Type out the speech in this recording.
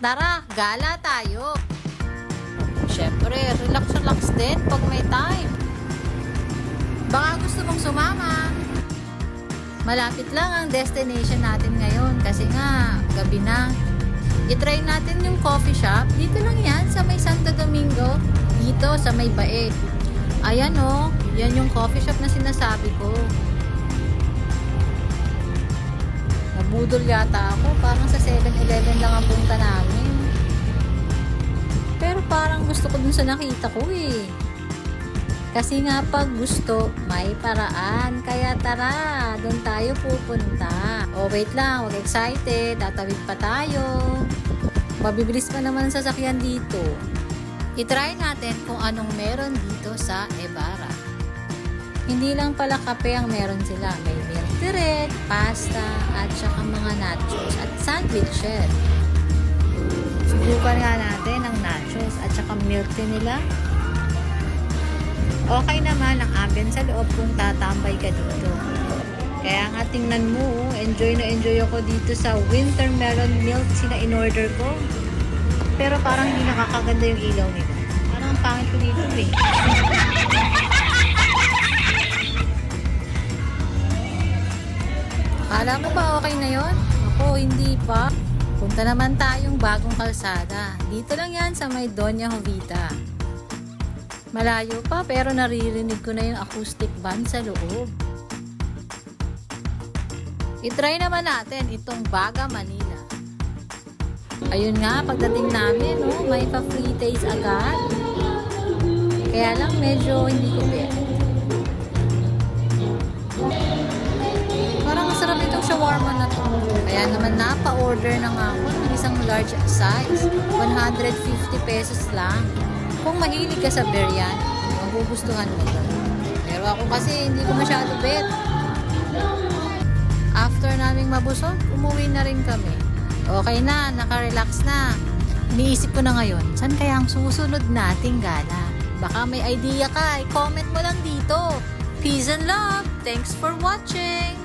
Tara, gala tayo. Siyempre, relax-relax din pag may time. Baka gusto mong sumama. Malapit lang ang destination natin ngayon kasi nga, gabi na. I-try natin yung coffee shop. Dito lang yan sa may Santo Domingo. Dito sa may Bae. Ayan o, yan yung coffee shop na sinasabi ko. Nabudol yata ako. Parang sa 7-Eleven lang ang punta namin. Pero parang gusto ko dun sa nakita ko eh. Kasi nga pag gusto, may paraan. Kaya tara, dun tayo pupunta. Oh, wait lang, huwag excited. Tatawid pa tayo. Mabibilis pa naman ang sasakyan dito. I-try natin kung anong meron dito sa Ibarra. Hindi lang pala kape ang meron sila. May milk tea, pasta, at saka mga nachos at sandwiches. Subukan nga natin ang nachos at saka milk tea nila. Okay naman ang ambience sa loob kung tatambay ka dito. Kaya nga tingnan mo, enjoy na enjoy ako dito sa winter melon milk tea na in-order ko. Pero parang hindi nakakaganda yung ilaw nila. Parang ang pangit ko dito eh. Akala mo ba okay na yon? Ako, hindi pa. Punta naman tayong bagong kalsada. Dito lang yan sa may Doña Jovita. Malayo pa pero naririnig ko na yung acoustic band sa loob. I-try naman natin itong Baga Manila. Ayun nga, pagdating namin, oh, may pa-free taste agad. Kaya lang medyo hindi ko bet. Parang masarap itong shawarma na to. Kaya naman napa-order na nga ako ng isang large size. 150 pesos lang. Kung mahilig ka sa biryani, magugustuhan mo ito. Pero ako kasi hindi ko masyado bet. After naming mabusog, umuwi na rin kami. Okay na, naka-relax na. Iniisip ko na ngayon, saan kaya ang susunod nating gala? Baka may idea ka, i-comment mo lang dito. Peace and love! Thanks for watching!